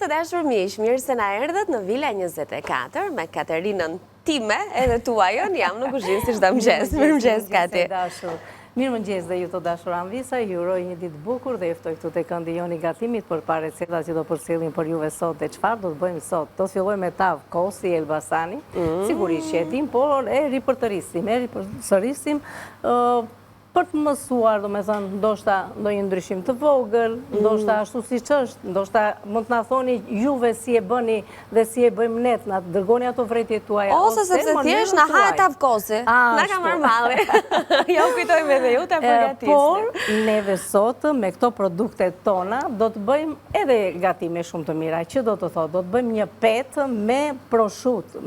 të dashur miq, mirë se na erdhët në Villa 24 me Katerinën time edhe tuajën, jam në kuzhinë si çdo mëngjes. Mirëmëngjes Kati. Mirëmëngjes dhe ju të dashur anvisa, ju uroj një ditë bukur dhe ju ftoj këtu tek këndi Joni Gatimit për pa receta që do përcjellin për juve sot dhe çfarë do të bëjmë sot. Do të fillojmë me tav kosi Elbasani, sigurisht që e dim, por e ripërsërisim për të mësuar, do me thënë, ndoshta ndonjë ndryshim të vogël, ndoshta ashtu siç është, ndoshta mund të na thoni juve si e bëni dhe si e bëjmë ne, na dërgoni ato vërejtjet tuaja. Ose sepse thjesht na ha tav kosi. Na ka marrë malli. Ja u kujtojmë edhe ju ta përgatisni. Por neve sot me këto produktet tona do të bëjmë edhe gatime shumë të mira. Që do të thotë, do të bëjmë një petë me prosciutto,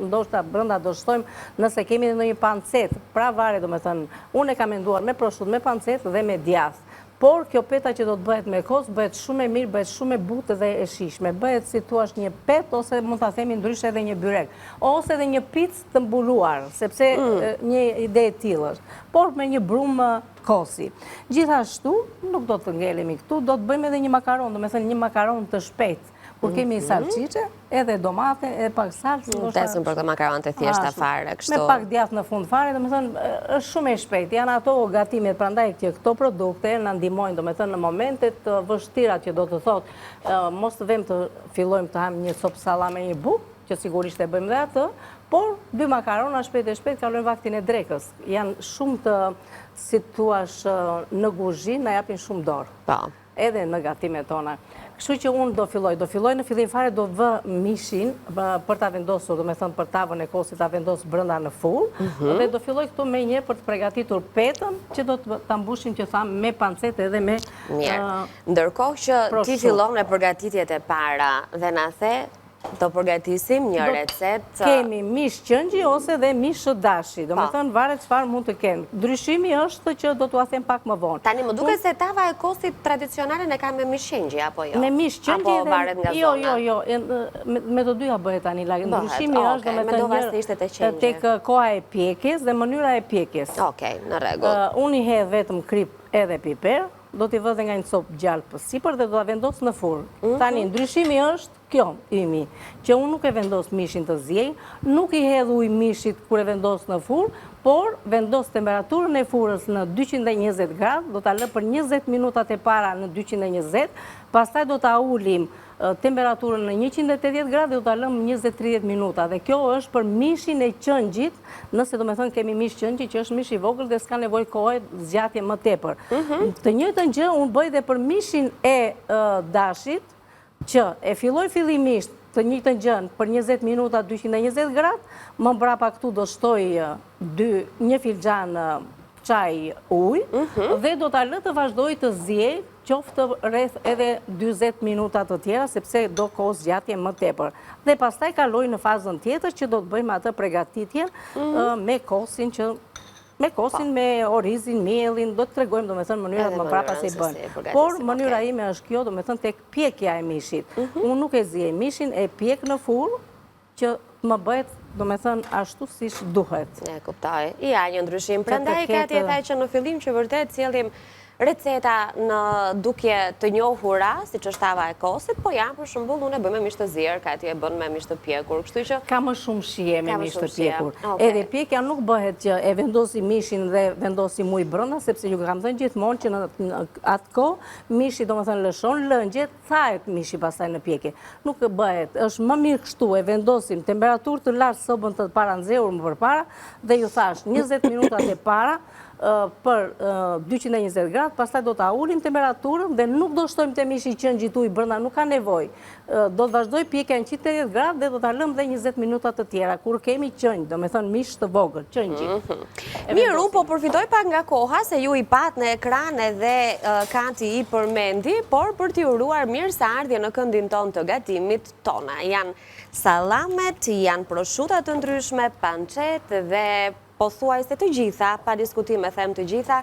ndoshta brenda do shtojmë nëse kemi ndonjë pancet, pra varet, do me thënë, unë e kam menduar me prosciutto, me pancet dhe me djathë. Por kjo peta që do të bëhet me kos, bëhet shumë e mirë, bëhet shumë e butë dhe e shishme. Bëhet si thua një pet, ose mund ta themi ndryshe edhe një byrek, ose edhe një picë të mbuluar, sepse një ide e tillë është, por me një brumë kosi. Gjithashtu, nuk do të ngelemi këtu, do të bëjmë edhe një makaron, do me thënë një makaron të shpejtë. Kur kemi salcice, edhe domate, edhe pak salcë. Tesëm për këtë makaron të thjeshta fare, kështu. Me pak djathë në fund fare, do me thënë, është shumë e shpejtë. Janë ato gatimet, prandaj që këto produkte në ndihmojnë, do me thënë, në momentet vështira që do të thotë, mos të vëmë të fillojmë të hajmë një sopë sallame me një bukë, që sigurisht e bëjmë dhe atë, por dy makarona shpejt e shpejt kalojnë vaktin e drekës. Janë shumë të, si thuash, në kuzhinë na japin shumë dorë. Edhe në gatimet tona. Kështu që unë do filloj në fillim fare, do vë mishin për ta vendosur, do me thënë për tavën e kosit ta vendos brenda në full, dhe do filloj këtu me një për të përgatitur petën, që do të ta mbushim që thamë me pancet edhe me mirë. Ndërkohë që ti fillon me përgatitjet e para dhe na the, do përgatisim një recetë. Kemi mish qëngji ose dhe mish dashi. Do me thënë varet çfarë mund të kenë. Ndryshimi është që do t'ua them pak më vonë. Tani më duket se tava e kosit tradicionale ne ka me mish qëngji apo jo? Me mish qëngji apo varet nga zona? Jo, me të dyja bëhet tani. Ndryshimi është, do me thënë, tek koha e pjekjes dhe mënyra e pjekjes. Okej, në rregull. Unë i hedh vetëm krip edhe piper, do t'i vë dhe nga një copë gjallë për sipër dhe do t'a vendos në furrë. Tani, ndryshimi është kjo imi, që unë nuk e vendos mishin të ziej, nuk i hedh ujë mishit kur e vendos në furrë, por vendos temperaturën e furrës në 220 gradë, do t'a lë për 20 minutat e para në 220, pastaj do t'a ulim temperaturën në 180 gradë dhe do t'a lëm 20-30 minuta. Dhe kjo është për mishin e qëngjit, nëse do me thënë kemi mish qëngji që është mish i vogël dhe s'ka nevojë kohë zgjatje më tepër. Të njëjtën gjë unë bëj dhe për mishin e dashit, që e filloj fillimisht të njëjtën gjën për 20 minuta 220 gradë, më mbrapa këtu do shtoj një filxhan çaj ujë dhe do ta lë të vazhdoj të ziej, qoftë rreth edhe 40 minuta të tjera, sepse do kohë zgjatje më tepër. Dhe pastaj kaloj në fazën tjetër që do të bëjmë atë përgatitjen me kosin me orizin, mielin, do të tregojmë, do me thënë, mënyrat më prapa se i bënë. Por mënyra ime është kjo, do me thënë, tek pjekja e mishit. Unë nuk e ziej mishin, e pjek në furrë që më bëhet, do me thënë, ashtu si duhet. E kuptoj. Ja, një ndryshim. Prandaj Kati e thaj që në fillim që vërtet sjellim receta në dukje të njohura, siç është tava e kosit, po janë për shembull unë e bëj me mish të zier, Kati e bën me mish të pjekur, kështu që ka më shumë shije me mish të pjekur. Edhe pjekja nuk bëhet që e vendosi mishin dhe vendosi ujë brenda, sepse ju kam thënë gjithmonë që në atë kohë mishi domethënë lëshon lëngjet, thahet mishi pastaj në pjekje. Nuk bëhet, është më mirë kështu, e vendosim temperaturë të lartë sobën të para nxehur më përpara dhe ju thash 20 minutat e para për 220 gradë, pastaj do ta ulim temperaturën dhe nuk do shtojmë te mishi qëngjit ujë brenda, nuk ka nevojë. Do të vazhdoj pjekja në 180 gradë dhe do ta lëm dhe 20 minuta të tjera kur kemi qënj, domethënë mish të vogël, qëngji. Mirë, unë po përfitoj pak nga koha se ju i pat në ekran edhe Kati i përmendi, por për t'i uruar mirëseardhje në këndin ton të gatimit tona. Janë sallamet, janë prosciuta të ndryshme, pancet dhe pothuajse të gjitha, pa diskutim e them të gjitha,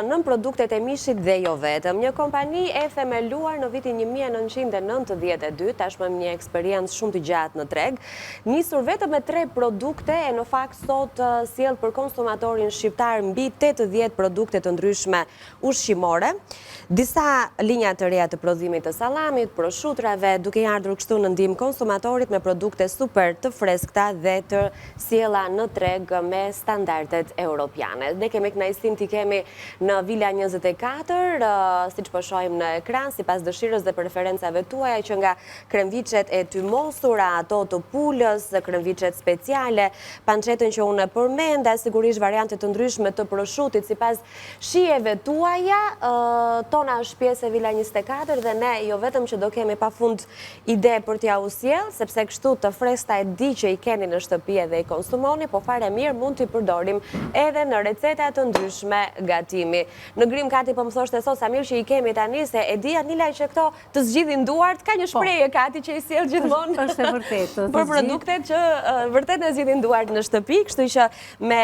nën produktet e mishit dhe jo vetëm. Një kompani e themeluar në vitin 1992, tashmë një eksperiencë shumë të gjatë në treg, nisur vetëm me 3 produkte e në fakt sot sjell për konsumatorin shqiptar mbi 80 produkte të ndryshme ushqimore, disa linja të reja të prodhimit të sallamit, proshutrave, duke ardhur kështu në ndihmë konsumatorit me produkte super të freskëta dhe të sjella në treg me standardet europiane. Ne kemi kënaqësinë t'i kemi në Vila 24, siç po shohim në ekran, sipas dëshirës dhe preferencave tuaja, që nga kremviçet e tymosura, ato të pulës, kremviçet speciale, pancetën që unë përmenda, sigurisht variante të ndryshme të proshutit sipas shijeve tuaja. Tona është pjesë e Vila 24 dhe ne jo vetëm që do kemi pafund ide për t'ja u sjell, sepse kështu të freskëta e di që i keni në shtëpi edhe i konsumoni, po fare mirë mund t'i përdorim edhe në receta të ndryshme gatimi. Në Grim Kati po më thoshte sot sa mirë që i kemi tani, se e di Anila që këto të zgjidhin duart, ka një shprehje Kati që i sjell gjithmonë. Është e vërtetë. Për produktet që vërtet e zgjidhin duart në shtëpi, kështu që me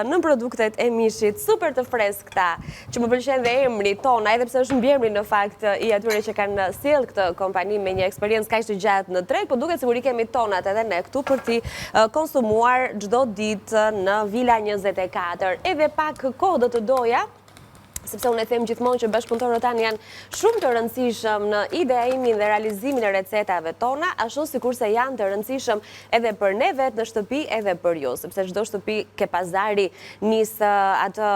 në produktet e mishit super të freskëta, që më pëlqen dhe emri Tona, edhe pse është mbiemri në fakt i atyre që kanë sjell këtë kompani me një eksperiencë kaq të gjatë në treg, por duket sikur i kemi tonat edhe ne këtu për t'i konsumuar çdo ditë në Vila 24. Edhe pak kohë do të doja, sepse unë e them gjithmonë që bashkëpunëtorët tanë janë shumë të rëndësishëm në ideimin dhe realizimin e recetave tona, ashtu sikurse janë të rëndësishëm edhe për ne vetë në shtëpi, edhe për ju, sepse çdo shtëpi ke pazari nis atë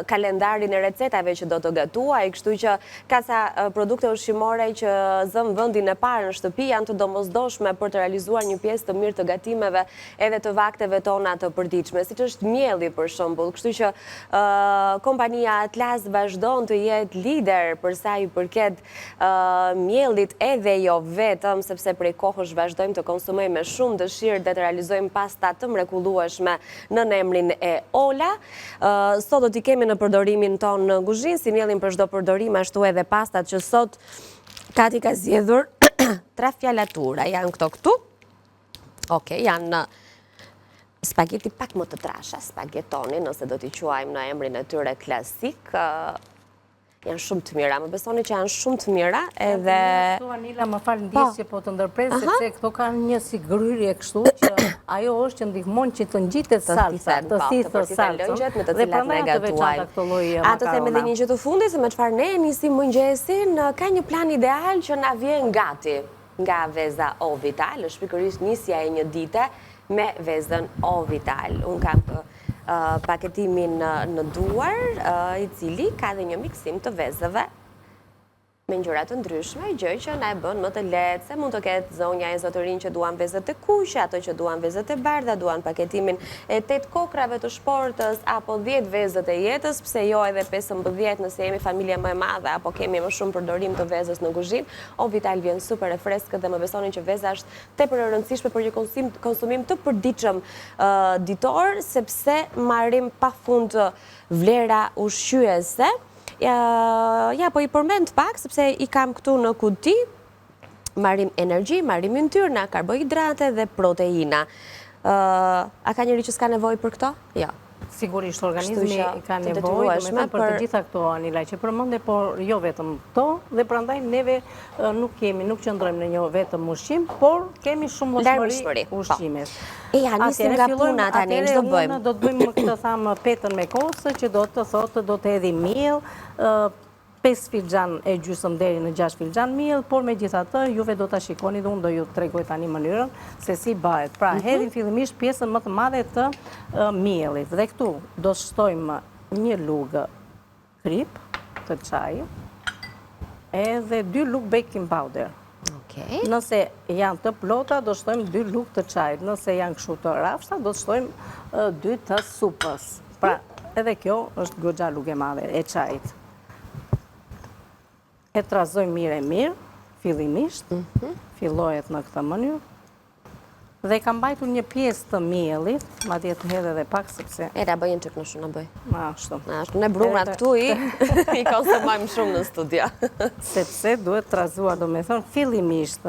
kalendarin e recetave që do të gatuaj, kështu që ka sa produkte ushqimore që zëm vendin e parë në shtëpi, janë të domosdoshme për të realizuar një pjesë të mirë të gatimeve edhe të vakteve tona të përditshme, siç është mielli për shembull, kështu që kompania Atlas vazhdon të jetë lider për sa i përket miellit edhe jo vetëm, sepse prej kohësh vazhdojmë të konsumojmë me shumë dëshirë dhe të realizojmë pasta të mrekullueshme në emrin e Ola. Sot do t'i kemi në përdorimin ton në kuzhinë, si miellim për çdo përdorim, ashtu edhe pastat që sot Kati ka zgjedhur trafjalatura. Janë këtu. Okej, janë spaghetti pak më të trasha, spagettoni, nëse do t'i quajmë në emrin e tyre klasik, janë shumë të mira, më besoni që janë shumë të mira, edhe... Anila, më falë ndjesje po të ndërpres, sepse këto kanë një si gryrje kështu, që ajo është që ndihmon që të ngjitet salsa, të thithë salsa, dhe prandaj të veçanta këto lloj makarona. Atë them edhe një gjë të fundit, se me çfarë ne nisim mëngjesin, ka një plan ideal që na vjen gati nga veza O Vital, është pikërisht nisja e një dite me vezën O Vital. Unë kam paketimin në duar, i cili ka dhe një miksim të vezëve me ngjyra të ndryshme, gjë që na e bën më të lehtë, se mund të ketë zonja e zotërin që duan vezët e kuqe, ato që duan vezët e bardha, duan paketimin e 8 kokrave të shportës, apo 10 vezët e jetës, pse jo edhe 15 nëse jemi familje më e madhe, apo kemi më shumë përdorim të vezës në kuzhinë. O Vital vjen super e freskët dhe më besoni që veza është tepër e rëndësishme për një konsumim të përditshëm ditor, sepse marrim pafund vlera ushqyese. Ja, po i përmend pak, sepse i kam këtu në kuti, marrim energji, marrim yntyrna, karbohidrate dhe proteina. A ka njëri që s'ka nevojë për këto? Jo. Sigurisht, organizmi ka nevojë për të gjitha këto, Anila, që përmende, por jo vetëm këto, dhe prandaj neve nuk qëndrojmë në një vetëm ushqim, por kemi shumë llojshmëri ushqimes. Ja, nisim nga puna tani, ç'do bëjmë? Do të bëjmë këtë thamë petën me kosë, që do të thotë do të hedhim miell, 5 filxhan e gjysmë deri në 6 filxhan miell, por megjithatë juve do ta shikoni dhe unë do ju tregoj tani mënyrën se si bëhet. Pra, hedhim fillimisht pjesën më të madhe të miellit. Dhe këtu do shtojmë një lugë krip të çajit edhe 2 lugë baking powder. Nëse janë të plota, do shtojmë 2 lugë të çajit. Nëse janë kështu të rafshta, do shtojmë 2 të supës. Pra, edhe kjo është goxha lugë e madhe e çajit. E trazojmë mirë, fillimisht, fillohet në këtë mënyrë, dhe kam mbajtur një pjesë të miellit, madje të hedh edhe pak, sepse... Ta bëjnë që kënë shumë në bëj. Ashtu. Ne brunat këtu i konsumojmë shumë në studio. Sepse duhet trazuar, do me thonë, fillimisht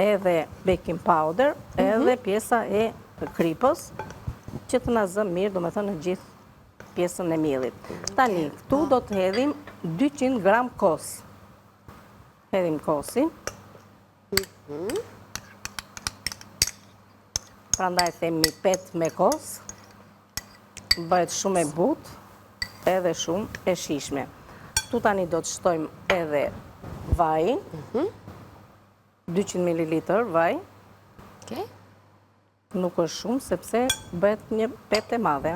edhe baking powder, edhe pjesa e kripës, që të na zë mirë, do me thënë në gjithë pjesën e miellit. Tani, këtu do të hedhim 200 gram kos. Hedhim kosin. Prandaj themi pet me kos. Bëhet shumë e butë, edhe shumë e shishme. Tu tani do të shtojmë edhe vajin, 200 ml vaj. Nuk është shumë, sepse bëhet një pet e madhe.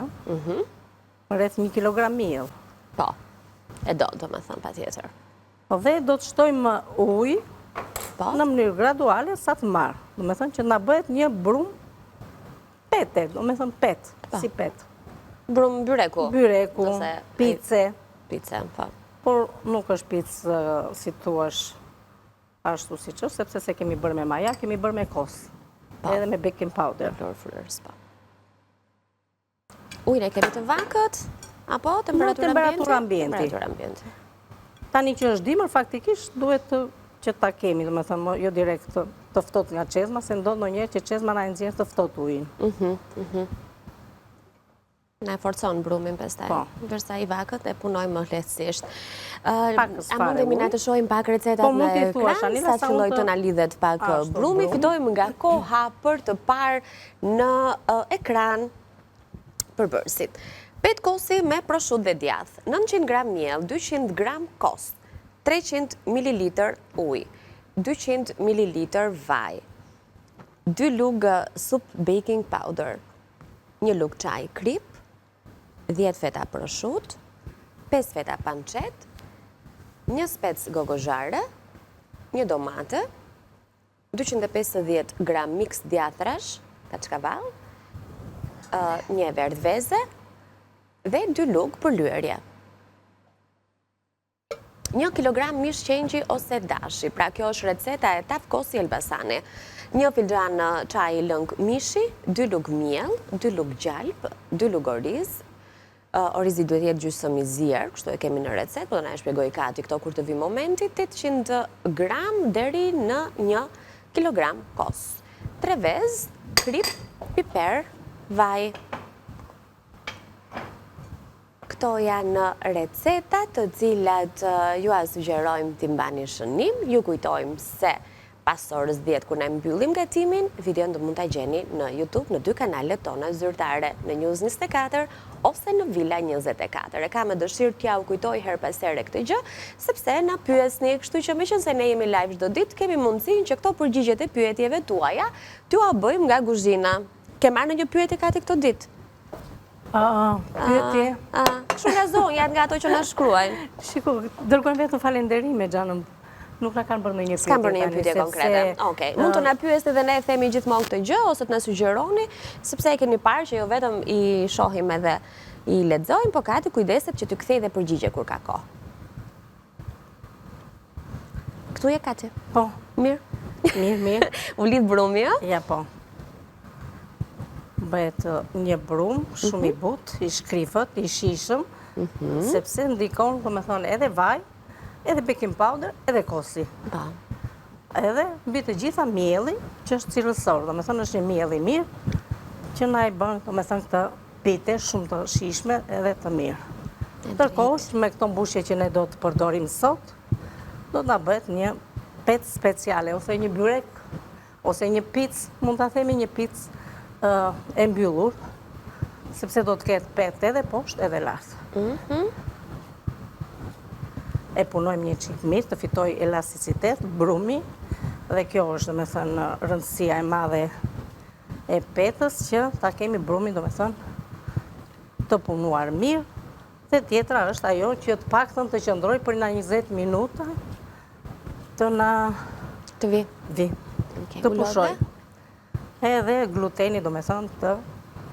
Rreth 1 kilogram miell. Po, e do me thënë pa tjetër. Dhe do të shtojmë ujë në mënyrë graduale sa të marë. Do me thënë që na bëhet një brum pete, do me thënë pet, si pet. Brum byreku? Byreku, pice. Pice, po. Por nuk është picë, si thuash, ashtu si që, sepse se kemi bërë me maja, kemi bërë me kos. Edhe me baking powder. Ujnë e kemi të vakët, apo temperatura ambienti. Tani që është dimër, faktikisht duhet që ta kemi, do me thëmë, jo direkt të ftohtë nga çezma, se ndodh ndonjëherë që çezma na nxjerr të ftohtë ujin. Na e forcon brumin pastaj, ndërsa i vakët e punojmë më lehtësisht. A mundemi na të shohim pak recetat në ekran, sa filloi të na lidhet pak brumi, fitojmë nga koha për të parë në ekran përbërësit. Pet kosi me prosciutto dhe djath, 900 gram miell, 200 gram kos, 300 ml ujë, 200 ml vaj, 2 lugë sup baking powder, 1 lugë çaj krip, 10 feta prosciutto, 5 feta pancet, 1 spec gogozhare, 1 domate, 250 gram mix djathrash, kaçkavall, 1 verdveze dhe 2 lugë për lyerje. 1 kilogram mish qenqi ose dashi, pra kjo është receta e Taf Kosi Elbasani. 1 filxhan çaj lëng mishi, 2 lugë miell, 2 lugë gjalp, 2 lugë oriz. Orizi duhet jetë gjysmë i zier, kështu e kemi në recetë, po do na e shpjegoj Kati këto kur të vi momenti, 800 gram deri në 1 kilogram kos. 3 vezë, krip, piper, vaj. Këto janë recetat të cilat ju a sugjerojmë t'i mbani shënim, ju kujtojmë se pas orës 10 kur ne mbyllim gatimin, videon do mund ta gjeni në YouTube në 2 kanalet tona zyrtare, në News 24 ose në Villa 24. E kam me dëshirë t'ja u kujtoj her pas here këtë gjë, sepse na pyesni, kështu që meqense ne jemi live çdo ditë, kemi mundësinë që këto përgjigjet e pyetjeve tuaja t'ju a bëjmë nga kuzhina. Ke marrë në një pyetje Kati këto ditë? Pyetje. Kështu nga zonja nga ato që na shkruajnë. Shiko, dërgojnë vetëm falënderime xhanëm. Nuk na kanë bërë në një pyetje. S'kan bërë një pyetje konkrete. Okej. Mund të na pyesni dhe ne e themi gjithmonë këtë gjë ose të na sugjeroni, sepse e keni parë që jo vetëm i shohim edhe i lexojmë, po Kati kujdeset që t'ju kthej dhe përgjigje kur ka kohë. Këtu je Kati? Po. Mirë. Mirë. U lidh brumi, ë? Ja, po. Bëhet një brum shumë i butë, i shkrifët, i shishëm, sepse ndikon, do me thonë, edhe vaj, edhe baking powder, edhe kosi. Edhe mbi të gjitha mielli, që është cilësor, do me thonë është një miell i mirë, që na i bën, do me thonë, këtë pite shumë të shishme edhe të mirë. Ndërkohë, me këto mbushje që ne do të përdorim sot, do të na bëhet një pet speciale, ose një byrek, ose një picë, mund ta themi një picë e mbyllur, sepse do të ketë pet edhe poshtë edhe lart. E punojmë një çik mirë të fitoj elasticitet, brumi, dhe kjo është, do me thënë, rëndësia e madhe e petës, që ta kemi brumin, do me thënë, të punuar mirë, dhe tjetra është ajo që të paktën të qëndroj për na 20 minuta, të na vi, të pushoj. Edhe gluteni, do me thënë, të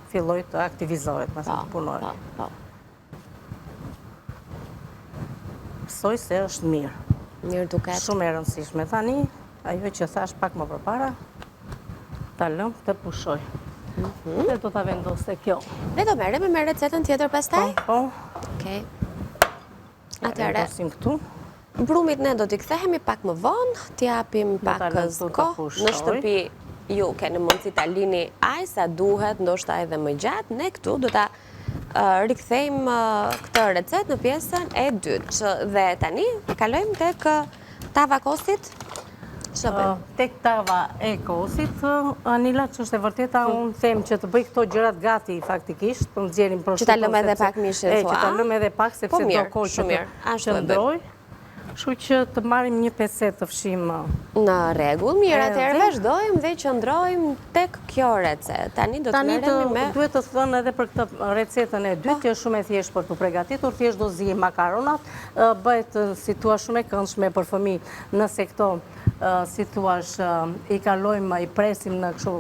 filloj të aktivizohet, me thënë, të punoj. Mësoj se është mirë. Mirë duket. Shumë e rëndësishme. Tani, ajo që thash pak më përpara, ta lëm të pushoj. Dhe do ta vendos te kjo. Ne do merrem me recetën tjetër pastaj? Po. Okej. Atëherë, vendosim këtu. Brumit ne do t'i kthehemi pak më vonë, t'i japim pak kohë në shtëpi ju keni mundësi ta lini aq sa duhet, ndoshta edhe më gjatë, ne këtu do ta rikthejmë këtë recetë në pjesën e dytë. Dhe tani kalojmë tek tava kosit. Tek tava e kosit, Anila, që është e vërteta, unë them që të bëj këto gjërat gati faktikisht, të nxjerrim prosciutto. Që ta lëmë edhe pak mishin, thua? Që ta lëmë edhe pak, sepse do kohë që të qëndroj. Kështu që të marrim një pecet të fshim. Në rregull, mirë, atëherë vazhdojmë dhe qëndrojmë tek kjo recetë. Tani do të merremi me... Duhet të thënë edhe për këtë recetën e dytë, që është shumë e thjeshtë për të përgatitur, thjesht do ziejmë makaronat, bëhet si thua shumë e këndshme për fëmijë, nëse këto si thuash i kalojmë, i presim në kështu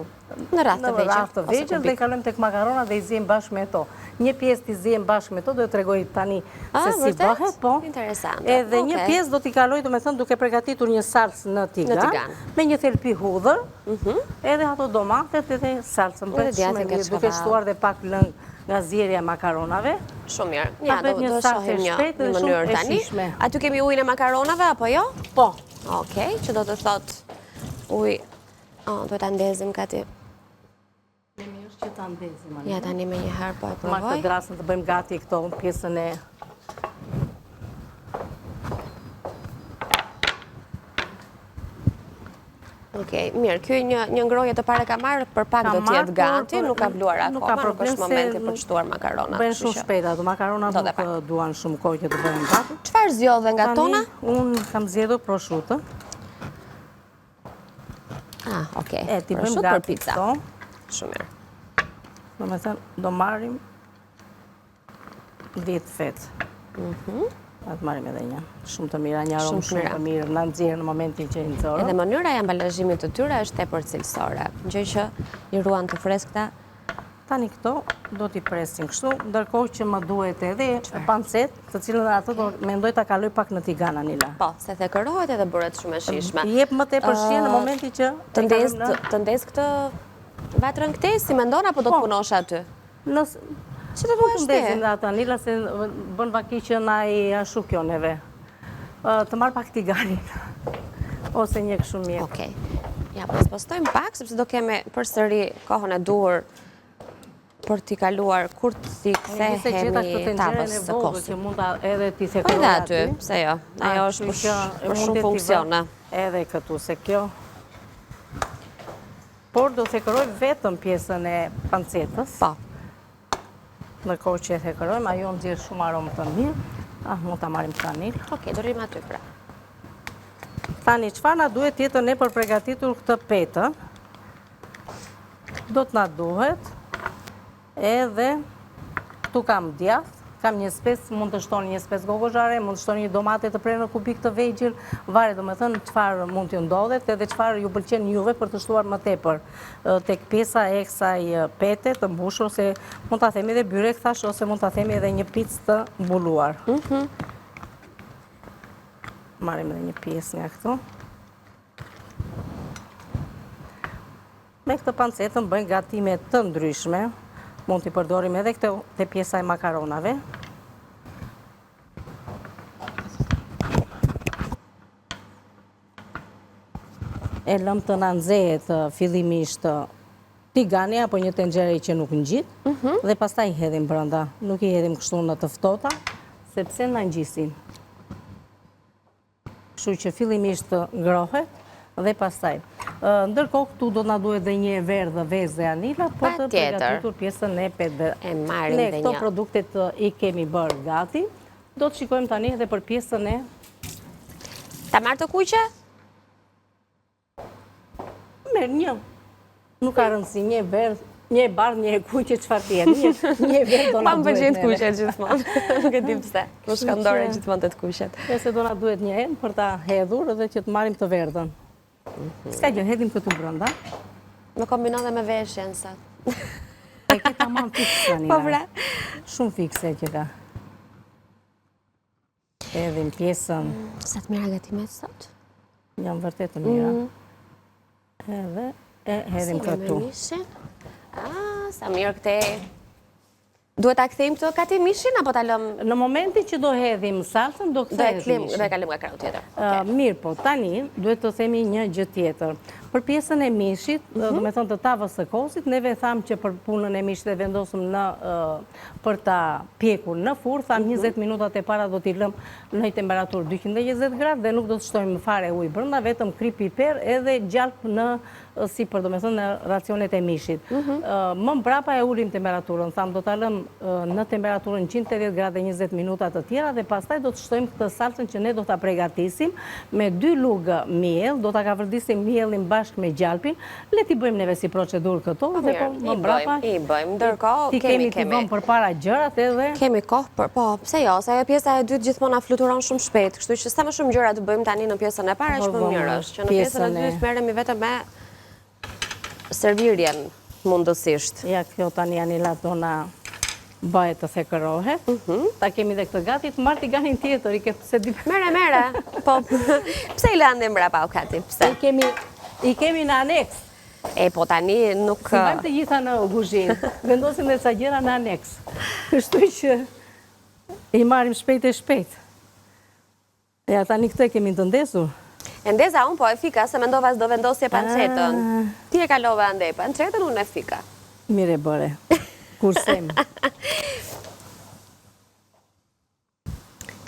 në rast të vegjël dhe i kalojmë tek makarona dhe i ziejmë bashkë me to. Një pjesë t'i ziejmë bashkë me to, do të tregoj tani se si bëhet, po. Interesante. Edhe një pjesë do t'i kaloj, do me thënë, duke përgatitur një salsë në tigan, me një thelpi hudhër, edhe ato domatet edhe salsën. Bëhet shumë e mirë, duke shtuar dhe pak lëng nga zjerja e makaronave. Shumë mirë. Ja, do shohim një mënyrë tani. Aty kemi ujin e makaronave, apo jo? Po. Okej, që do të thot uj, do të ndezim gati. Nemi është që të ndezim. Ja, tani me një herë po e provoj. Ma këtë drasën të bëjmë gati këto pjesën e... Okej, mirë, kjo një ngroje të pare ka marrë, për pak do t'jetë gati, nuk ka vluar akoma, nuk është momenti për të shtuar makaronat. Bëjnë shumë shpejt ato, makaronat nuk duan shumë kohë që të bëjnë gati. Çfarë zgjodhe nga tona? Unë kam zgjedhur prosciutto. Okej, prosciutto për pizza. Shumë mirë. Do me thënë, do marrim 10 fetë. Atë marim edhe një. Shumë të mira, një aromë shumë të mirë, në nëzirë në momentin që i nëzorë. Edhe mënyra e ambalazhimit të tyre është tepër cilësore. Gjë që i ruan të freskëta. Tani këto do t'i presin kështu, ndërkohë që më duhet edhe pancet, të cilën ato do mendoj ta kaloj pak në tigan, Anila. Po, se thekërohet edhe bëret shumë e shishme. Jep më tepër shije në momentin që të ndez këtë vatrën këtej, si mendon apo do të punosh aty? Që të duhesh ti? Ndezim dhe atë, Anila, se bën vaki që na i ashu kjo neve. Të marrë pak tiganin, ose një kështu mjek. Okej. Ja, postojmë pak, sepse do keme përsëri kohën e duhur për t'i kaluar kur t'i kthehemi tavës së kosit. Që mund edhe t'i thekroj aty. Po edhe aty, pse jo. Ajo është për shumë funksione. Edhe këtu, se kjo. Por do thekroj vetëm pjesën e pancetës. Po. Në kohë që e thekërojmë, ajo në zirë shumë aromë të mirë. Mund të marim tanil. Okej, do rrim aty pra. Tani, qëfar na duhet tjetër ne për pregatitur këtë petën? Do të na duhet, edhe tu kam djath, kam një spes, mund të shtoni një spes gogozhare, mund të shtoni një domate të prerë në kubik të vegjël, varet do me thënë qëfar mund t'ju ndodhet, edhe qëfar ju pëlqen juve për të shtuar më tepër. Tek pjesa e kësaj pete të mbushur, ose mund t'a themi edhe byrek thash, ose mund t'a themi edhe një picë të mbuluar. Marim edhe një pjesë nga këtu. Me këtë pancetën bëjnë gatime të ndryshme. Mund t'i përdorim edhe këtë të pjesa e makaronave. E lëm të nënzehet fillimisht tigani apo një tenxhere që nuk ngjit, dhe pastaj i hedhim brenda. Nuk i hedhim kështu në të ftohta, sepse na ngjisin. Kështu që fillimisht ngrohet dhe pastaj. Ndërkohë këtu do na duhet dhe një verdhë vezë e Anila, për të përgatitur pjesën e petëve. Ne këto produktet i kemi bërë gati. Do të shikojmë tani edhe për pjesën e... Ta marrë të kuqe? Merë një. Nuk ka rëndësi, një verdhë, një e bardhë, një e kuqe, çfarë tjetë. Një verdhë do na duhet. Ma më përgjën të kuqet gjithmonë. Nuk e di pse. Më shkandore gjithmonë të kuqet. Nëse do na duhet një enë për ta hedhur edhe që të marrim të verdhën. Ska gjë, hedhim këtu brenda. Me kombinon dhe me veshjen sot. E këta mamë fikse, Anila. Po vre. Shumë fikse që ka. Hedhim pjesën. Sa të mira gatimet sot? Jam vërtet të mira. Edhe e hedhim këtu. Sa mirë këte. Duhet ta kthejmë këtë kati mishin, apo ta lëm? Në momentin që do hedhim salsën, do kthehet mishin. Do e kalim nga krau tjetër. Mirë, po, tani duhet të themi një gjë tjetër. Për pjesën e mishit, do me thonë të tavës së kosit, neve thamë që për punën e mishit e vendosëm për ta pjekur në furrë, thamë 20 minutat e para do t'i lëmë në temperaturë 220 gradë dhe nuk do të shtojmë fare ujë brenda, vetëm krip piper edhe gjalp në sipër, do me thonë në racionet e mishit. Më mbrapa e ulim temperaturën, thamë do t'a lëmë në temperaturën 180 gradë 20 minutat të tjera dhe pastaj do të shtojmë këtë salsën që ne do t'a përgatisim me 2 lugë miell, do t'a kavrdisim miellin bashkë me gjalpin, le t'i bëjmë neve si procedurë këto, dhe po më mbrapa i bëjmë, ndërkohë ti kemi t'i vëmë për para gjërat edhe... Kemi kohë për, po, pse jo, se pjesa e dytë gjithmonë fluturon shumë shpejt, kështu që sa më shumë gjëra të bëjmë tani në pjesën e parë, është më mirë është, që në pjesën e dytë merremi vetëm me servirjen mundësisht. Ja, kjo tani Anila dona bëhet të thekërohet. Ta kemi dhe këtë gati, të marti ganin tjetër, i ke pëse di... Mere, po, pse i lëndim mbrapa o kati, pse? I kemi në aneks. E, po tani nuk... Si bëjmë të gjitha në guzhinë, vendosim dhe sa gjëra në aneks. Kështu që i marim shpejt e shpejt. Ja, tani këtë kemi të ndesur. E ndeza unë po e fika, se mendova s'do vendosje pancetën. Ti e kalove andej, pancetën unë e fika. Mire bëre, kursem.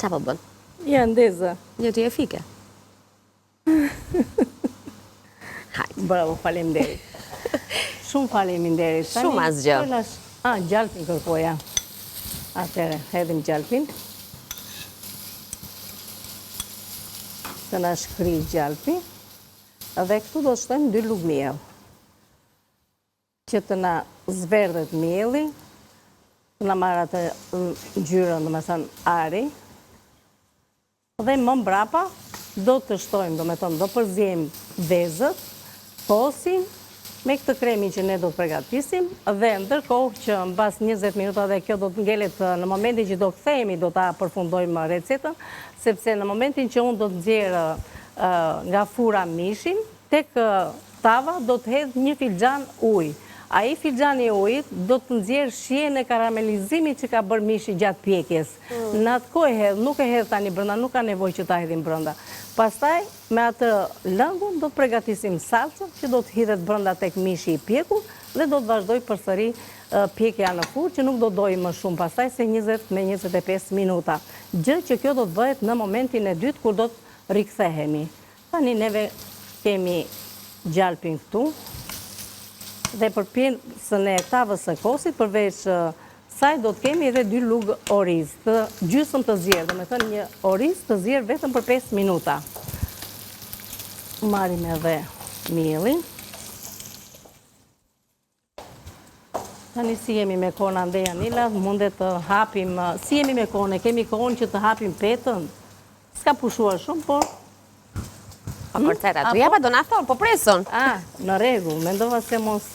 Qa po bën? Ja, ndeza. Jo, ti e fike. Hajt. Bravo, faleminderit. Shumë faleminderit. Shumë asgjë. Gjalpin kërkoja. Atere, hedhim gjalpin. Të na shkri gjalpi. Dhe këtu do të shtojmë 2 lugë miell. Që të na zverdhet mielli, të na marrë atë ngjyrën, do me thënë ari. Dhe më mbrapa do të shtojmë, do me thënë, do përziejmë vezët, posin, me këtë kremin që ne do të përgatisim, dhe ndërkohë që në bas 20 minuta dhe kjo do të ngelet në momentin që do kthehemi, do ta përfundojmë recetën, sepse në momentin që unë do të nxjerrë nga fura mishin, tek tava do të hedh 1 filxhan ujë. Ai filxhani i ujit do të nxjerrë shijen e karamelizimit që ka bërë mishi gjatë pjekjes. Në atë kohë hedh, nuk e hedh tani brenda, nuk ka nevojë që ta hedhim brenda. Pastaj me atë lëngun do të përgatisim salsën që do të hidhet brenda tek mishi i pjekur dhe do të vazhdoj përsëri pjekja në furrë që nuk do dojë më shumë pastaj se 20 me 25 minuta. Gjë që kjo do të bëhet në momentin e dytë kur do të rikthehemi. Tani neve kemi gjalpin këtu. Dhe për pjesën e tavës së kosit, përveç saj do të kemi edhe 2 lugë oriz, të gjysmë të zjerë, do me thënë një oriz të zjerë vetëm për 5 minuta. Marim edhe mielin. Tani si jemi me kohën andej Anila, mundet të hapim, si jemi me kohën, e kemi kohën që të hapim petën, s'ka pushuar shumë, por... Pa kërceta, tu japa do nafton, po preson. Në rregull, mendova se mos...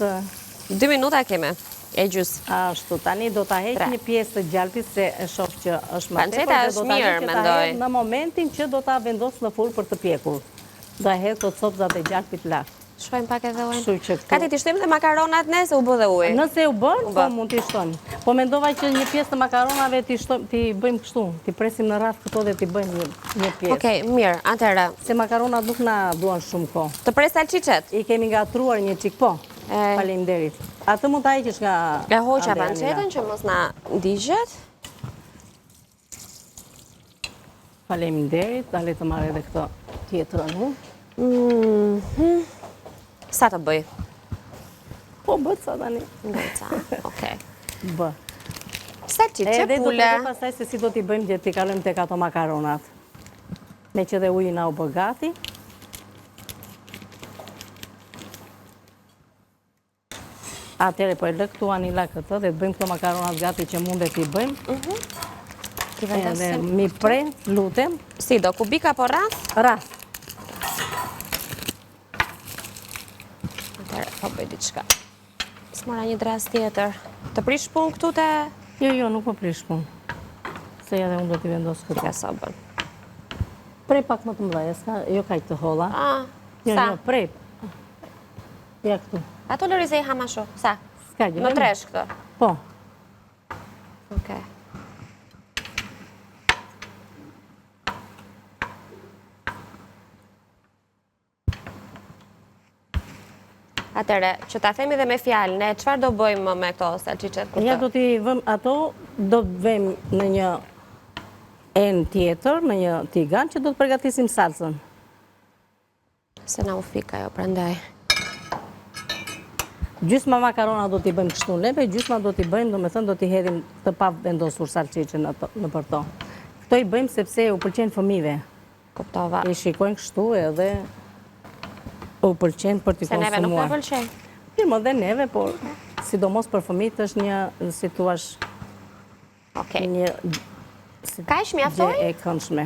2 minuta keme, e gjys. Ashtu, tani do ta heq një pjesë të gjalpit se e shoh që është më tepër. Panceta është mirë, mendoj. Në momentin që do ta vendos në furrë për të pjekur. Do ta hedh të copzat e gjalpit lart. Shkojmë pak edhe ujë. Kështu që këtu. Kati t'i shtojmë dhe makaronat ne, se u bë dhe ujë. Nëse u bën, po mund t'i shtojmë. Po mendova që një pjesë të makaronave t'i bëjmë kështu, t'i presim në radhë këto dhe t'i bëjmë një pjesë. Okej, mirë, atëherë. Se makaronat nuk na duan shumë kohë. Të pres salçicet? I kemi gatruar një çik, po. Faleminderit. Atë mund ta heqësh nga... E hoqa pancetën që mos na digjet. Faleminderit, dale të marrë edhe këto tjetrën. Sa të bëj? Po, bët sa tani. Bët sa, okej. Bë. Salçice, pule. Edhe do të bëjmë pastaj se si do t'i bëjmë dhe t'i kalojmë tek ato makaronat. Me që dhe uji na u bë gati. Atëre po e lë këtu Anila këtë dhe të bëjmë këto makaronat gati që mundet t'i bëjmë. Edhe mi pre, lutem. Si, do kubik apo ras? Ras. Po bëj diçka. S'mora një dras tjetër. Të prish punë këtu te... Jo, nuk po prish punë. Se edhe unë do t'i vendos këtë. Ka sa bën. Prej pak më të mdhaja, s'ka, jo kaq të holla. Sa? Jo, prej. Ja këtu. Ato lëri se i hama sho. Sa? S'ka gjë. Në tresh këtë. Po. Okej. Atëre, që ta themi dhe me fjalë, ne çfarë do bëjmë me këto salçiçet kur Ja do t'i vëm ato, do të vëm në një enë tjetër, në një tigan që do të përgatisim salsën. Se na u fik ajo, prandaj. Gjysma makarona do t'i bëjmë kështu neve, gjysma do t'i bëjmë, do me thënë do t'i hedhim të pa vendosur salçiçe në për to. Këto i bëjmë sepse u pëlqen fëmijëve. Kuptova. I shikojnë kështu edhe u pëlqen për t'i Se neve nuk konsumuar. na pëlqen. Pirë dhe neve, por sidomos për fëmijët është një, si thua, Okej. një Kaq mjaftoi? gjë e këndshme.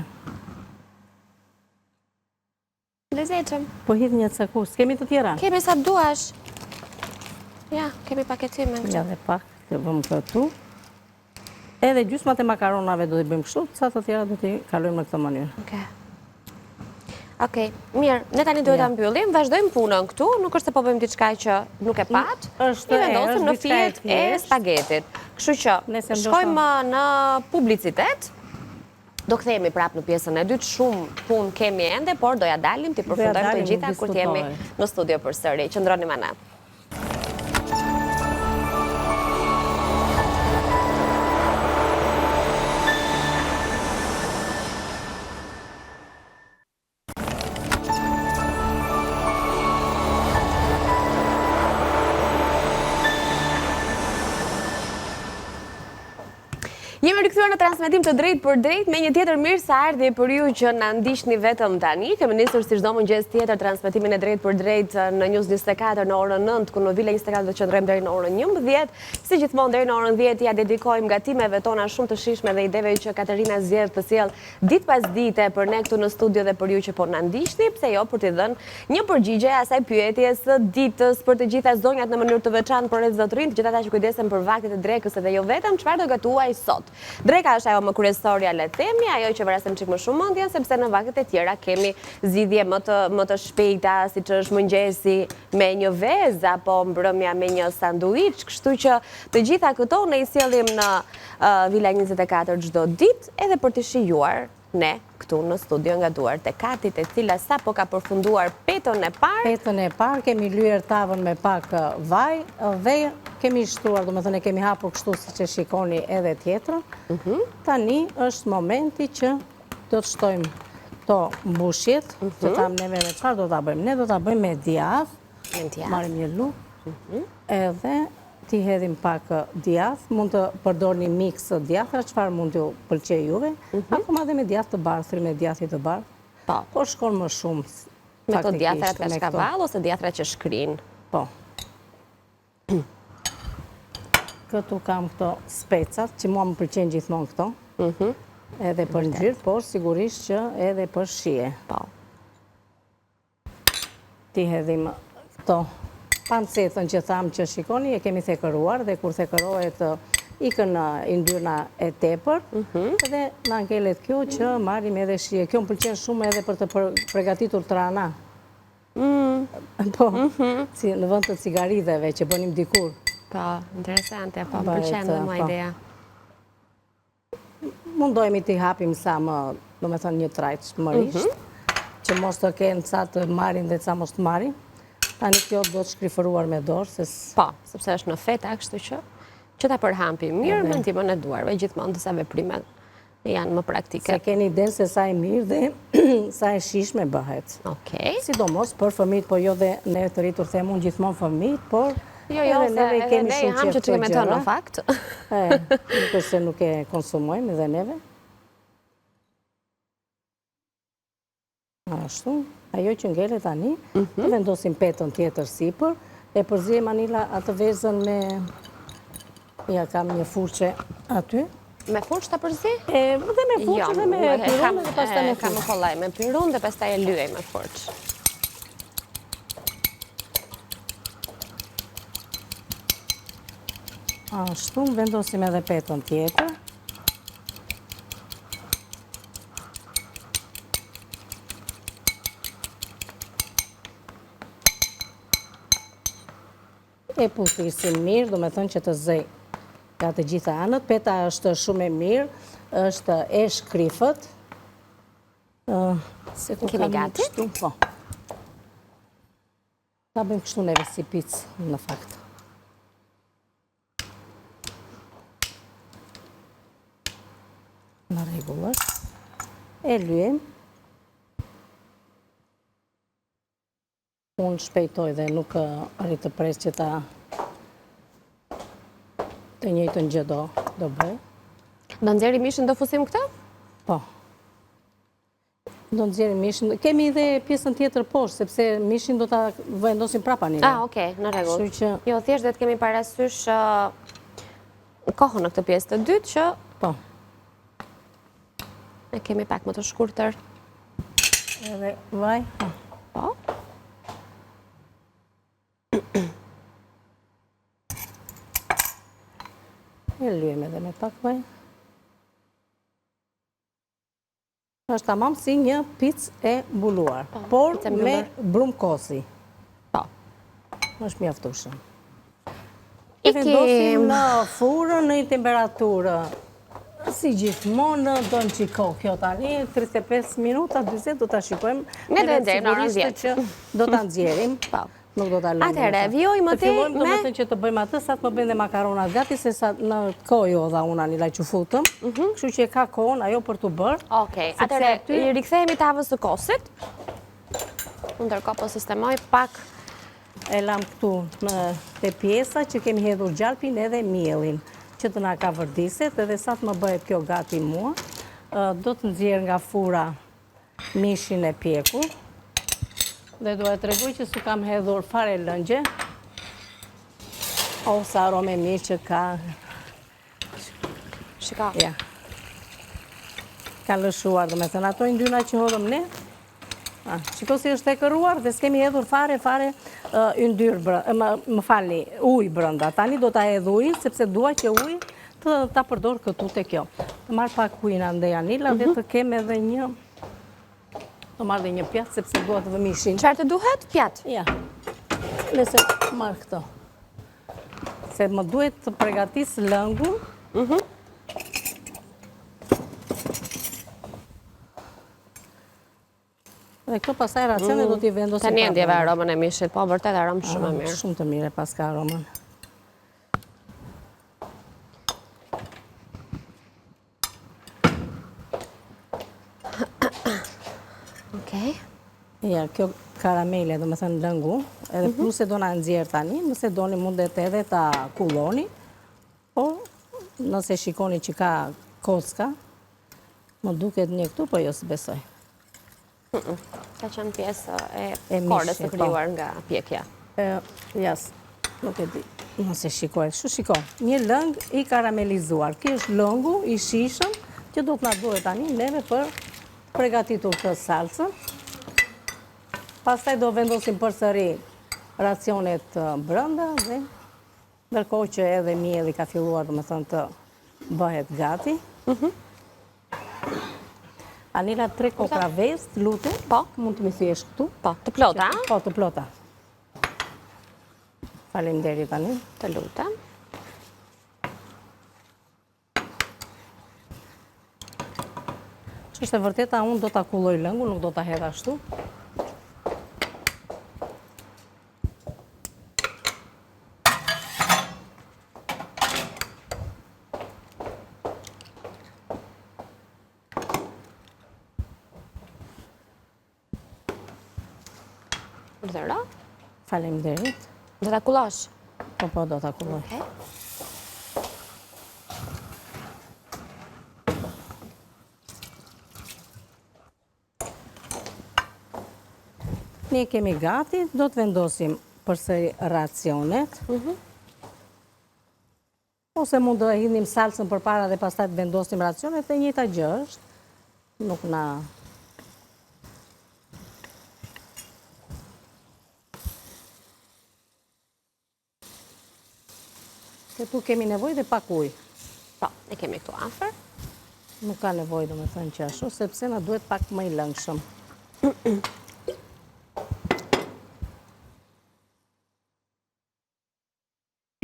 Lezetshëm. Po hidh një cakus, kemi të tjera? Kemi sa duash. Ja, kemi paketime këtu. Ja dhe pak, të vëmë këtu. Edhe gjysmat e makaronave do t'i bëjmë kështu, sa të tjera do t'i kalojmë në këtë mënyrë. Okej, mirë, ne tani duhet ta mbyllim, vazhdojmë punën këtu, nuk është se po bëjmë diçka që nuk e pat, Është i vendosim në diçka e fijet e thjeshtë. spagetit. Kështu që, Nëse ndoshta- shkojmë në publicitet, do kthehemi prapë në pjesën e dytë, shumë punë kemi ende, por do ja dalim t'i përfundojmë të dalim, gjitha nuk kur t'jemi diskutohet. në studio përsëri. Qëndroni me ne. Jemi rikthyer në transmetim të drejtë për drejtë me një tjetër mirë se ardhje për ju që na ndiqni vetëm tani. Kemi nisur si çdo mëngjes tjetër transmetimin e drejtë për drejtë në News 24 në orën 9, ku në Villa 24 do të qëndrojmë deri në orën 11. Si gjithmonë deri në orën 10 ja dedikojmë gatimeve tona shumë të shijshme dhe ideve që Katerina zgjedh të sjell ditë pas dite për ne këtu në studio dhe për ju që po na ndiqni, pse jo për t'i dhënë një përgjigje asaj pyetjes së ditës për të gjitha zonjat në mënyrë të veçantë për zotërinë, të gjithë ata që kujdesen për vaktet e drekës dhe jo vetëm, çfarë do gatuaj sot. Dreka është ajo më kryesorja, le të themi, ajo që vrasim çik më shumë mendjen, sepse në vaktet e tjera kemi zgjidhje më të shpejta, siç është mëngjesi me një vezë apo mbrëmja me një sanduiç, kështu që të gjitha këto ne i sjellim në Villa 24 çdo ditë edhe për të shijuar ne këtu në studio nga duart e Katit, e cila sapo ka përfunduar petën e parë. Petën e parë, kemi lyer tavën me pak vaj dhe kemi shtruar, do me thënë e kemi hapur kështu si që shikoni edhe tjetrën. Tani është momenti që do të shtojmë këto mbushjet, që tam neve me çfarë do ta bëjmë? Ne do ta bëjmë me djath, marrim një lupë, edhe ti hedhim pak djath, mund të përdorni mix djathra, çfarë mund t'ju pëlqej juve, akoma dhe me djath të bardhë, thyrë me djathit të bardhë, po shkon më shumë me to djathrat kashkavall ose djathrat që shkrin. Po. Këtu kam këto specat, që mua më pëlqen gjithmonë këto, edhe për ngjyrë, por sigurisht që edhe për shije. Po. Ti hedhim këto pancetën që thamë që shikoni, e kemi thekëruar dhe kur thekërohet ikën yndyrna e tepër, dhe në angelet kjo që marrim edhe shije. Kjo më pëlqen shumë edhe për të përgatitur trana. Po, në vend të cigaridheve që bënim dikur. Po, interesante, po, më pëlqen dhe mua ideja. Mundohemi t'i hapim sa më, do me thënë një trajt mërisht, që mos të kenë ca të marrin dhe ca mos të marrin. Tani kjo do të shkrifëruar me dorë. Po, sepse është në feta, kështu që ta përhampi mirë me ndihmën e duarve, gjithmonë disa veprime janë më praktike. Se keni idenë se sa e mirë dhe sa e shishme bëhet. Okej. Sidomos për fëmijët, po jo dhe ne të rritur themun gjithmonë fëmijët, por jo, se edhe ne i ham që të kemi tonë në fakt. Nuk është se nuk e konsumojmë edhe neve. Ashtu, ajo që ngele tani, të vendosim petën tjetër sipër, e përzijem Anila atë vezën me, ja kam një furçe aty. Me furçë të përzi? Dhe me furçe dhe me pirun dhe pastaj me furçe. Kam kollaj me pirun dhe pastaj e lyej me furçë. Ashtu, vendosim edhe petën tjetër. E puthisim mirë, do me thënë që të zej Ka të gjitha anët, peta është shumë e mirë, është e shkrifët. Kemi gati? Po. Ta bëjmë kështu neve si picë në fakt. Në rregull. E lyem. Unë shpejtoj dhe nuk arrit të pres që ta të njëjtën gjë do bëj. Do nxjerrim mishin do fusim këtë? Po. Do nxjerrim mishin. Kemi edhe pjesën tjetër poshtë, sepse mishin do ta vendosim prapa një. Okej, në rregull. Kështu që Jo, thjesht do të kemi parasysh kohën në këtë pjesë të dytë që po. e kemi pak më të shkurtër. Edhe vaj. Po. E lyem edhe me pak vaj. Është tamam si një picë e mbuluar, por picë e me mbyllur. brum kosi. Po. Është mjaftueshëm. I E vendosim kem në furrën në një temperaturë si gjithmonë, do në qiko kjo tani, 35 minuta, 20 do të shikojmë. Ne do edhe nxjerrim në orën sigurisht 10. që do të nxjerrim. Po. Nuk do ta lëmë. Atëherë, vjoj më Të tej fillojmë me domethënë që të bëjmë atë sa të më bëjnë dhe makaronat gati, se sa në kohë jo dha unë anila që futëm, kështu që e ka kohën ajo për të bërë. Okej, atëherë i rikthehemi tavës së kosit. Unë ndërkohë po sistemoj pak. E lam këtu në te pjesa që kemi hedhur gjalpin edhe mielin, që të na ka vërdiset, edhe sa të më bëhet kjo gati mua, do të nxjerr nga fura mishin e pjekur. Dhe duhet të tregoj që s'u kam hedhur fare lëngje, ose arome mirë që ka. Shiko. Ja. Ka lëshuar, domethënë ato yndyna që hodhëm ne. Shiko si është e këruar dhe s'kemi hedhur fare yndyrë, më falni, ujë brenda. Tani do ta hedh ujin sepse dua që uji ta përdor këtu te kjo. Të marr pak ujin andej anila dhe të kem edhe një. Do marr dhe një pjatë sepse dua të vë mishin. Çfarë të duhet? Pjatë. Ja. Nëse marr këto. Se më duhet të përgatis lëngun. Dhe këto pasaj racione do t'i vendosim. Tani e ndjeva aromën e mishit, po vërtet aromë shumë e mirë. Shumë të mire pas ka aromën. Okej. Ja, kjo karamele, do me thënë lëngu, edhe plus e do na nxjerr tani, nëse doni mundet edhe ta kulloni, po nëse shikoni që ka kocka, më duket një këtu, po jo s'besoj. Ka qenë pjesë e mishit, kordes të po. krijuar nga pjekja. Jas, nuk e di, nëse shikoj. Shiko, një lëng i karamelizuar. Ky është lëngu i shishëm që do të na duhet tani neve për përgatitur këtë salsën. Pastaj do vendosim përsëri racionet brenda dhe ndërkohë që edhe mielli ka filluar domethënë të bëhet gati. Anila 3 kopra vezë, lutem. Po. Mund të më thyesh këtu? Po, të plota, a? Po, të plota. Faleminderit tani. Të lutem. Që është e vërteta, unë do ta kulloj lëngun, nuk do ta hedh ashtu. Urdhëro? Faleminderit. Do ta kullosh? Po, do ta kulloj. Okej. Ne kemi gati, do të vendosim përsëri racionet. Ose mund të hidhnim salsën përpara dhe pastaj të vendosim racionet, e njëjta gjë është. Nuk na Këtu kemi nevojë dhe pak ujë. Po, e kemi këtu afër. Nuk ka nevojë domethënë që ashtu, sepse na duhet pak më i lëngshëm.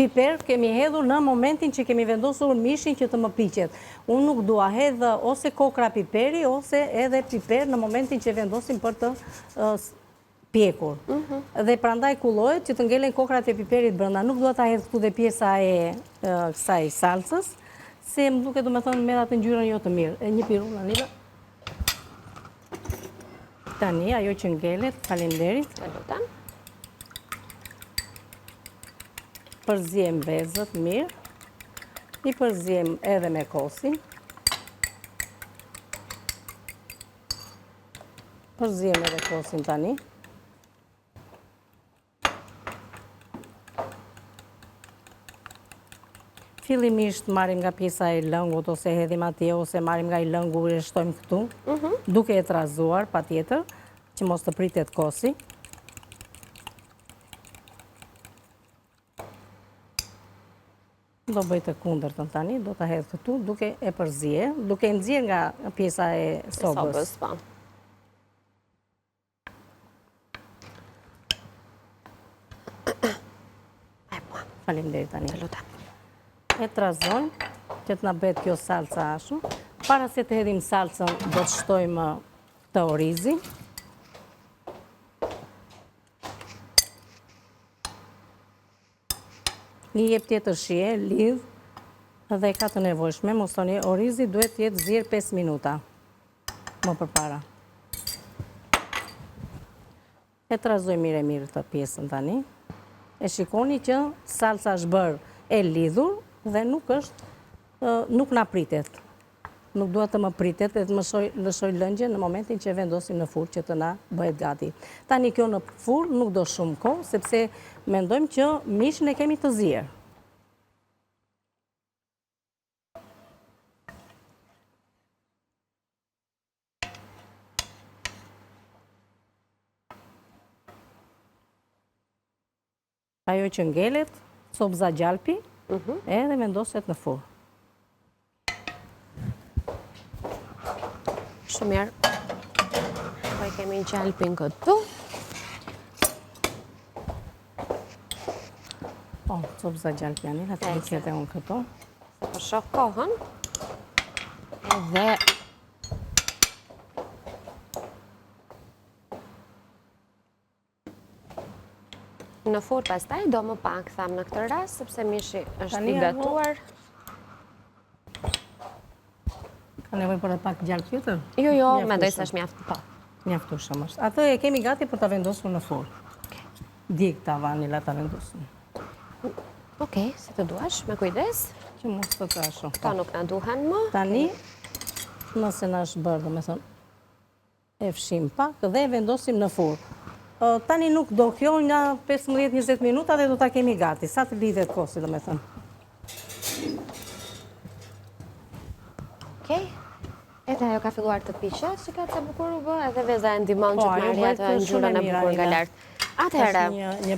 piper kemi hedhur në momentin që kemi vendosur mishin që të më piqet. Unë nuk dua hedhë ose kokra piperi, ose edhe piper në momentin që vendosim për të pjekur. Dhe prandaj kullohet që të ngelen kokrat e piperit brenda. Nuk dua ta hedh këtu dhe pjesa e kësaj salsës, se më duket domethënë merr atë ngjyrën jo të mirë. E një pirull Anila. Tani ajo që ngelet, faleminderit. Përzijem vezët mirë. I përzijem edhe me kosin. Përzijem edhe kosin tani. Fillimisht marrim nga pjesa e lëngut, ose hedhim atje, ose marrim nga i lëngu e shtojmë këtu, duke e trazuar, patjetër, që mos të pritet kosi. Do bëj të kundërtën tani, do ta hedh këtu, duke e përzije, duke nxjerr nga pjesa e sobës. Faleminderit tani. E trazojmë që të na bëhet kjo salca ashtu. Para se të hedhim salcën, do të shtojmë të orizi. Një jep tjetër shije, lidh dhe ka të nevojshme. Mos thoni, orizi duhet të jetë zjerë 5 minuta më përpara. E trazoj mirë të pjesën tani. E shikoni që salca është bërë e lidhur dhe nuk na pritet. Nuk duhet të më pritet dhe të më lëshoj lëngje në momentin që vendosim në furrë që të na bëhet gati. Tani kjo në furrë nuk do shumë kohë, sepse mendojmë që mishin e kemi të zier. Ajo që ngelet, sobza gjalpi, edhe vendoset në furrë. Shumë mirë. Po e kemi gjalpin këtu. Po, sobza gjalpi janë, atë një qete unë këtu. Po shoh kohën. Edhe në furrë pastaj do më pak tham në këtë rast, sepse mishi është i gatuar. Ka nevojë për pak gjalp tjetër? Jo, mendoj se është mjaft. Po. Mjaftueshëm është. Atë e kemi gati për ta vendosur në furrë. Dik tavanila ta vendosim. Okej, si të duash, me kujdes. Që mos të trasho. Ka nuk na duhen më. Tani, nëse na është bërë, domethënë, e fshim pak dhe e vendosim në furrë. Tani nuk do kjo nga 15-20 minuta dhe do ta kemi gati. Sa të lidhet kosi, domethënë. Okej. Edhe ajo ka filluar të piqet, që ka të bukur u bë, edhe veza e ndihmon që të marrë atë ngjyrën e bukur nga lart. Atëherë,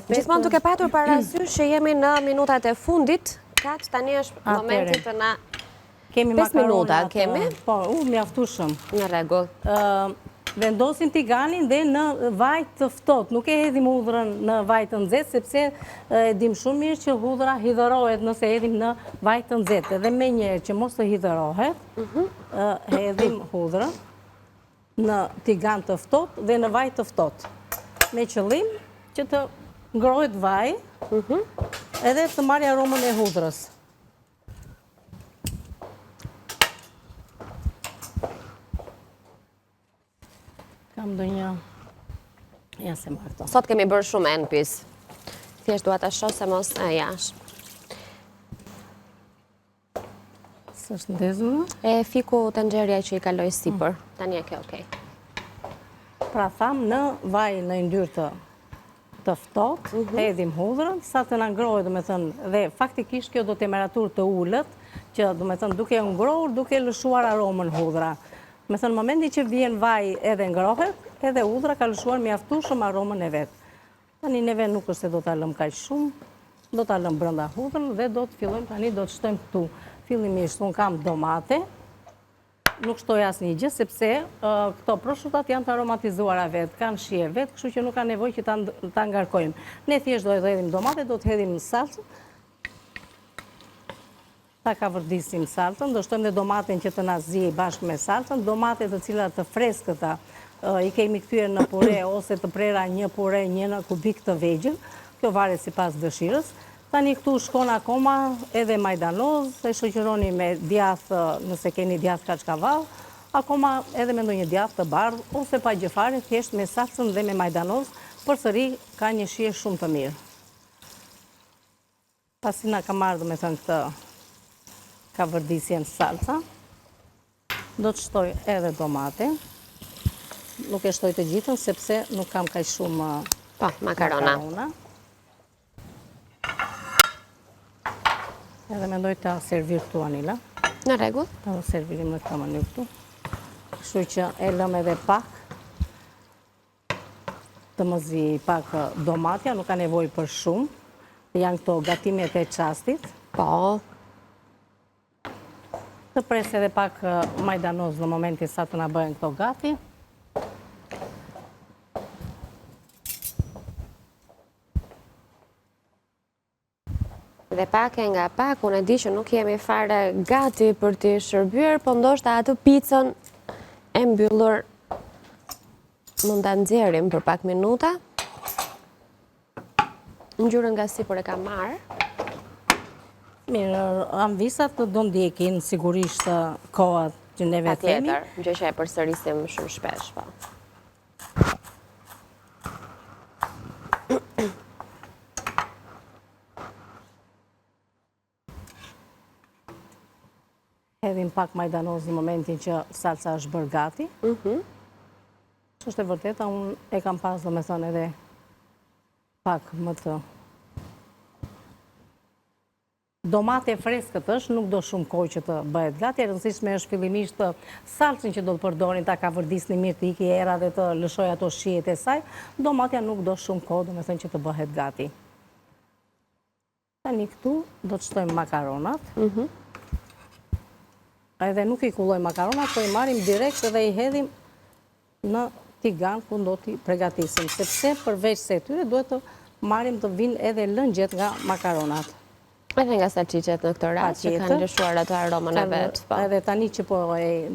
gjithmonë duke patur parasysh që jemi në minutat e fundit, kaq tani është momenti të na 5 minuta kemi. Po, mjaftueshëm. Në rregull. Vendosim tiganin dhe në vaj të ftohtë. Nuk e hedhim hudhrën në vaj të nxehtë, sepse e dim shumë mirë që hudhra hidhërohet nëse hedhim në vaj të nxehtë. Dhe me njerë që mos të hidhërohet, hedhim hudhrën në tigan të ftohtë dhe në vaj të ftohtë. Me qëllim që të ngrohet vaj edhe të marrë aromën e hudhrës. Kam do një... Ja se marrë to. Sot kemi bërë shumë enpis. Thjesht duhet të shoh se mos e jash. S'është ndezur? E fiku tenxheria që i kaloj sipër. Tani e ke okej. Pra thamë në vaj në yndyrë të ftohtë, hedhim hudhrën, sa të na ngrohet, domethënë, dhe faktikisht kjo do temperaturë të ulët, që domethënë duke ngrohur, duke lëshuar aromën hudhra. Me thënë, në momentin që vjen vaj edhe ngrohet, edhe hudhra ka lëshuar mjaftueshëm aromën e vetë. Tani neve nuk është se do ta lëm kaq shumë, do ta lëm brenda hudhrën dhe do të fillojmë tani, do të shtojmë këtu. Fillimisht unë kam domate, nuk shtoj asnjë gjë sepse këto prosciutat janë të aromatizuara vetë, kanë shije vetë, kështu që nuk ka nevojë që ta ngarkojmë. Ne thjesht do të hedhim domate, do të hedhim salcë ta ka vërdisim salcën, do shtojmë dhe domaten që të na zjej bashkë me salcën, domate të cilat të freskëta i kemi kthyer në pure ose të prera një pure, një në kubik të vegjël, kjo varet sipas dëshirës. Tani këtu shkon akoma edhe majdanoz, e shoqëroni me djathë nëse keni djathë kaçkavall, akoma edhe me ndonjë djathë të bardhë ose pa gjë fare, thjesht me salcën dhe me majdanoz, përsëri ka një shije shumë të mirë. Pasi na ka marrë, me thënë, këtë ka vërdisjen salca, do të shtoj edhe domate. Nuk e shtoj të gjithën, sepse nuk kam kaq shumë makarona. Edhe mendoj ta servir këtu, Anila. Në rregull. Ta servirim në këtë mënyrë këtu. Kështu që e lëm edhe pak të më zi pak domatja, nuk ka nevojë për shumë. Janë këto gatimet e çastit. Po. Të pres edhe pak majdanoz në momentin sa të na bëhen këto gati. Dhe pak e nga pak, unë e di që nuk jemi fare gati për t'i shërbyer, po ndoshta atë picën e mbyllur mund ta nxjerrim për pak minuta. Ngjyrën nga sipër e kam marrë. Mirë, anvisat do ndjekin sigurisht kohat që neve themi. Patjetër, gjë që e përsërisim shumë shpesh, po. Hedhim pak majdanoz në momentin që salca është bërë gati. Që është e vërteta, unë e kam pas, do me thënë, edhe pak më të... Domate freskët është, nuk do shumë kohë që të bëhet gati. E rëndësishme është fillimisht salcën që do të përdorin, ta ka vërdisni mirë të iki era dhe të lëshoj ato shijet e saj. Domatja nuk do shumë kohë, do me thënë që të bëhet gati. Tani këtu do të shtojmë makaronat. Edhe nuk i kulloj makaronat, po i marim direkt dhe i hedhim në tigan ku do t'i pregatisim, sepse përveç se tyre duhet të marim të vinë edhe lëngjet nga makaronat. Edhe nga salçiçet në këtë rast që kanë lëshuar atë aromën e vet. Edhe tani që po e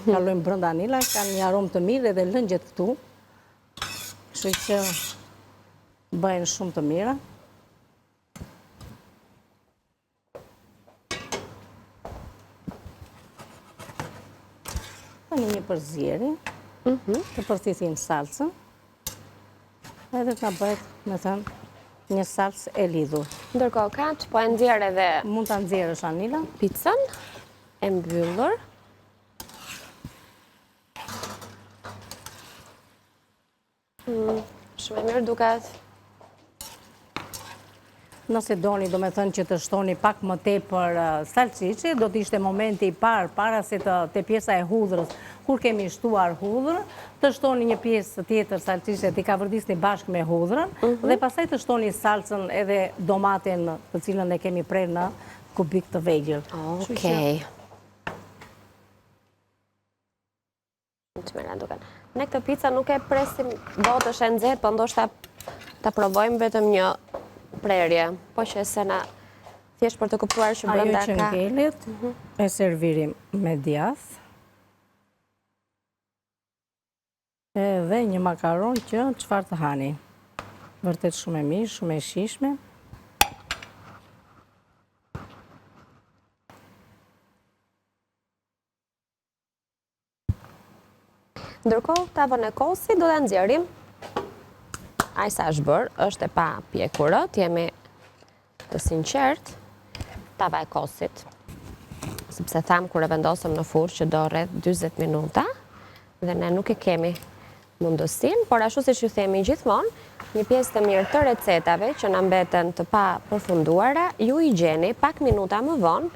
kalojmë brenda Anila, kanë një aromë të mirë edhe lëngjet këtu, kështu që bëhen shumë të mira. Tani një përzjeri, të përthithim salcën, edhe të na bëhet, me thënë, një salcë e lidhur. Ndërkohë kat, po e nxjerr edhe... Mund ta nxjerrësh, Anila. Picën e mbyllur. Shumë e mirë duket. Nëse doni, do me thënë që të shtoni pak më tepër salciçe, do t'ishte momenti i parë, para se te pjesa e hudhrës, kur kemi shtuar hudhrën, të shtoni një pjesë tjetër salciçe, t'i ka vërdisni bashkë me hudhrën, dhe pastaj të shtoni salcën edhe domaten të cilën e kemi prerë në kubik të vegjël. Okej. Të mira duket. Ne këtë pica nuk e presim do të shënxet, po ndoshta ta provojmë vetëm një prerje, po që se na thjesht për të kuptuar që brenda ka... Ajo që ngelet, e servirim me djathë, edhe një makaron që çfarë të hani. Vërtet shumë e mirë, shumë e shijshme. Ndërkohë, tavën e kosit do ta nxjerrim. Ai sa është bërë, është e pa pjekurët, jemi të sinqert, tava e kosit. Sepse tham kur e vendosëm në furrë që do rreth 40 minuta, dhe ne nuk e kemi mundësinë, por ashtu siç ju themi gjithmonë, një pjesë të mirë të recetave që na mbeten të pa përfunduara, ju i gjeni pak minuta më vonë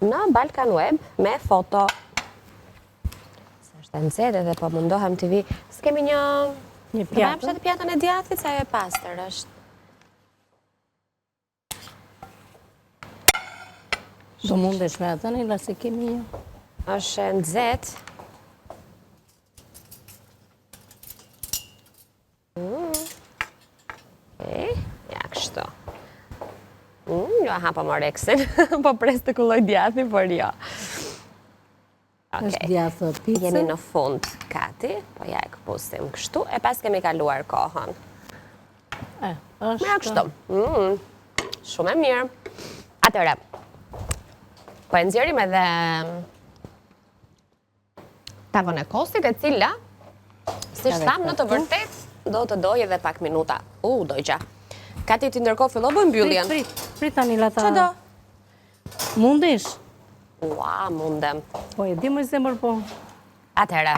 në Balkan Web me foto. Sa është e nxehtë dhe po mundohem të vi. S'kemi një pjatë? Të pjatën e djathit, sa ajo e pastër është. Do mundesh me atë, Nela, se kemi një. Është e nxehtë. Ja, kështu. Jo, hapa më reksin, po pres të kulloj djathi, por jo. Është djathë pizza. Jemi në fund, Kati, po ja e këpustim kështu, e pas kemi kaluar kohën. Mira kështu. Shumë e mirë. Atëre, po e nxjerrim edhe tavën e kosit, e cila, si shtam në të vërtet, do të doj edhe pak minuta. Dojgja. Kati ti ndërkohë fillo bëjmë mbylljen. Prit tani lata. Që do? Mundesh? Ua, mundem. Po e di më zemër po. Atëre.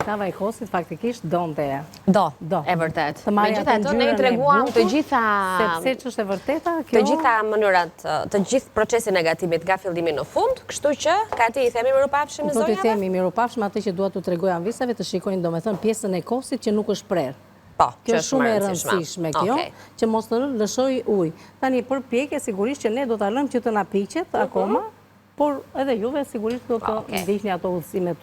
Tava e kosit faktikisht donte e. Do, Do. e vërtet. Të Me marrja gjitha të të ne i ngjyrën e treguam të bukur, gjitha... Sepse që është e vërteta, kjo... Të gjitha mënyrat, të gjithë procesin e gatimit nga fillimi në fund, kështu që Kati i themi mirupafshim në Do t'i zonjave? themi mirupafshim atë që dua t'u tregoj anvisave të shikojnë domethënë pjesën e kosit që nuk është prerë. Po, Kjo që është shumë e rëndësishme kjo, që mos të lëshoj ujë. Tani për pjekje sigurisht që ne do ta lëmë që të na piqet akoma, por edhe juve sigurisht do të ndihni ato udhëzimet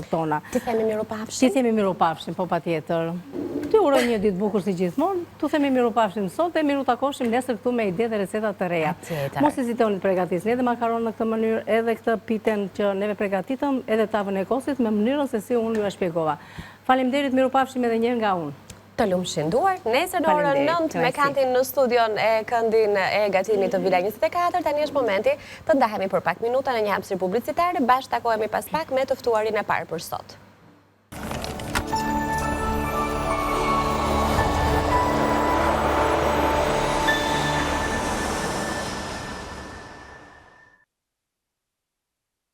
tona. Ti themi mirupafshim? Ti themi mirupafshim, po patjetër. Ti uroj një ditë bukur si gjithmonë, tu themi mirupafshim sot e miru takoshim nesër këtu me ide dhe receta të reja. Mos hezitoni të pregatisni edhe makaron në këtë mënyrë, edhe këtë piten që neve pregatitëm, edhe tavën e kosit me mënyrën se si unë ju e shpjegova. Faleminderit, mirupafshim edhe një nga unë. Të lumë shinduar, nesër në orën 9 me Kantin në studion e këndin e gatimit të Vila 24, tani është momenti të ndahemi për pak minuta në një hapësirë publicitare, bashkë takohemi pas pak me të ftuarin e parë për sot.